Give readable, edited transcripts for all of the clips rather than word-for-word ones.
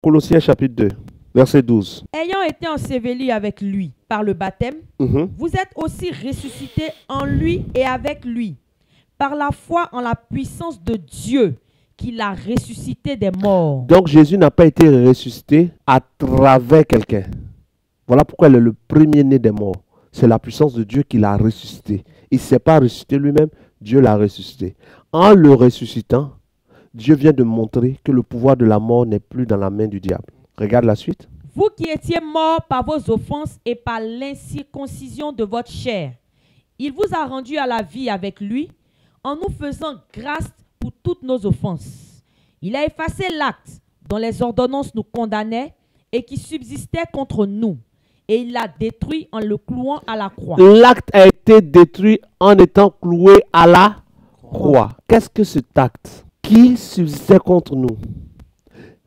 Colossiens chapitre 2, verset 12. Ayant été ensevelis avec lui par le baptême, vous êtes aussi ressuscités en lui et avec lui, par la foi en la puissance de Dieu, qui l'a ressuscité des morts. Donc Jésus n'a pas été ressuscité à travers quelqu'un. Voilà pourquoi il est le premier-né des morts. C'est la puissance de Dieu qui l'a ressuscité. Il ne s'est pas ressuscité lui-même, Dieu l'a ressuscité. En le ressuscitant, Dieu vient de montrer que le pouvoir de la mort n'est plus dans la main du diable. Regarde la suite. Vous qui étiez morts par vos offenses et par l'incirconcision de votre chair, il vous a rendus à la vie avec lui, en nous faisant grâce pour toutes nos offenses. Il a effacé l'acte dont les ordonnances nous condamnaient et qui subsistait contre nous, et il l'a détruit en le clouant à la croix. L'acte a été détruit en étant cloué à la croix. Qu'est-ce que cet acte qui subsistait contre nous?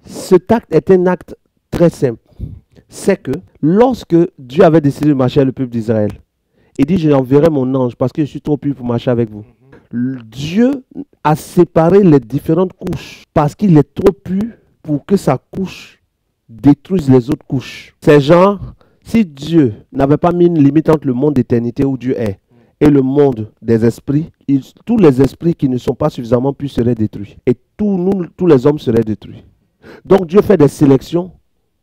Cet acte est un acte très simple. C'est que lorsque Dieu avait décidé de marcher avec le peuple d'Israël, il dit: j'enverrai mon ange parce que je suis trop pur pour marcher avec vous. Dieu a séparé les différentes couches parce qu'il est trop pur pour que sa couche détruise les autres couches. C'est genre, si Dieu n'avait pas mis une limite entre le monde d'éternité où Dieu est et le monde des esprits, tous les esprits qui ne sont pas suffisamment purs seraient détruits. Et tous les hommes seraient détruits. Donc Dieu fait des sélections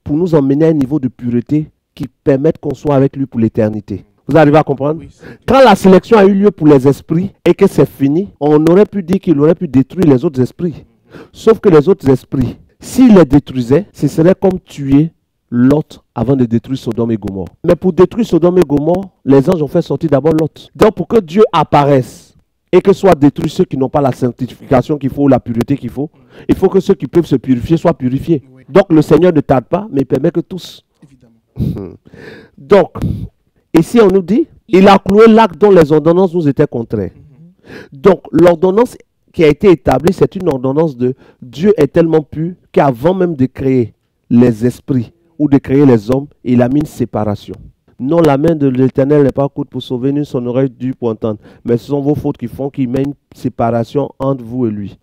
pour nous emmener à un niveau de pureté qui permette qu'on soit avec lui pour l'éternité. Vous arrivez à comprendre? Oui, Quand la sélection a eu lieu pour les esprits et que c'est fini, on aurait pu dire qu'il aurait pu détruire les autres esprits. Sauf que les autres esprits, s'il les détruisait, ce serait comme tuer Lot avant de détruire Sodome et Gomorrhe. Mais pour détruire Sodome et Gomorrhe, les anges ont fait sortir d'abord Lot. Donc pour que Dieu apparaisse et que soient détruits ceux qui n'ont pas la sanctification qu'il faut, la pureté qu'il faut, il faut que ceux qui peuvent se purifier soient purifiés. Oui. Donc le Seigneur ne tarde pas, mais il permet que tous. Évidemment. Donc, ici on nous dit, il a cloué l'acte dont les ordonnances nous étaient contraires. Donc l'ordonnance qui a été établie, c'est une ordonnance de Dieu est tellement pur qu'avant même de créer les esprits ou de créer les hommes, il a mis une séparation. Non, la main de l'Éternel n'est pas courte pour sauver, ni son oreille dure pour entendre. Mais ce sont vos fautes qui font qu'il met une séparation entre vous et lui.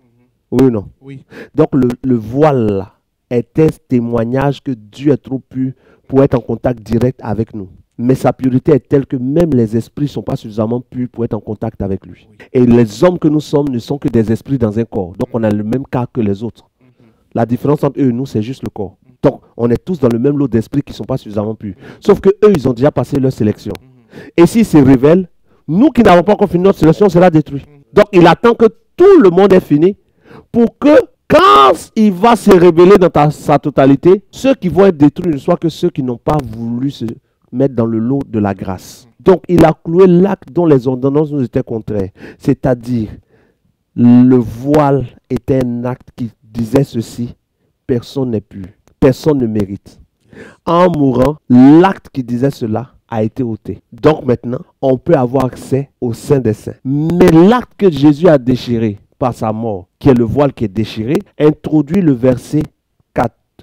Oui ou non? Oui. Donc le voile là est un témoignage que Dieu est trop pur pour être en contact direct avec nous. Mais sa pureté est telle que même les esprits ne sont pas suffisamment purs pour être en contact avec lui. Oui. Et les hommes que nous sommes ne sont que des esprits dans un corps. Donc on a le même cas que les autres. La différence entre eux et nous, c'est juste le corps. Donc on est tous dans le même lot d'esprits qui ne sont pas suffisamment purs. Sauf que eux, ils ont déjà passé leur sélection. Et s'ils se révèlent, nous qui n'avons pas encore fini notre sélection, sera détruite. Donc il attend que tout le monde ait fini pour que quand il va se révéler dans sa totalité, ceux qui vont être détruits ne soient que ceux qui n'ont pas voulu se mettre dans le lot de la grâce. Donc il a cloué l'acte dont les ordonnances nous étaient contraires. C'est-à-dire, le voile était un acte qui disait ceci: personne n'est pur, personne ne mérite. En mourant, l'acte qui disait cela a été ôté. Donc maintenant, on peut avoir accès au Saint des Saints. Mais l'acte que Jésus a déchiré par sa mort, qui est le voile qui est déchiré, introduit le verset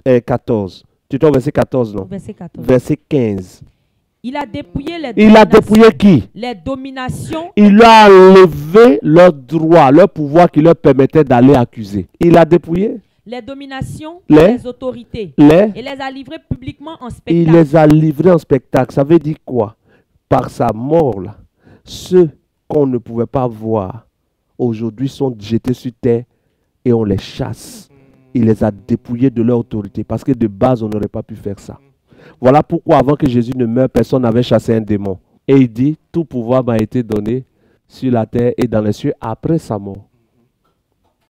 14. Tu trouves verset 14, non? Verset 14. Verset 15. Il a dépouillé les Il a dominations. dépouillé qui? Les dominations. Il a enlevé leur droit, leur pouvoir qui leur permettait d'aller accuser. Il a dépouillé Les dominations, Les- les autorités, les... et les a livrées publiquement en Il spectacle. les a livrés en spectacle. Ça veut dire quoi? Par sa mort, là, ceux qu'on ne pouvait pas voir, aujourd'hui sont jetés sur terre et on les chasse. Il les a dépouillés de leur autorité parce que de base, on n'aurait pas pu faire ça. Voilà pourquoi avant que Jésus ne meure, personne n'avait chassé un démon. Et il dit, tout pouvoir m'a été donné sur la terre et dans les cieux après sa mort.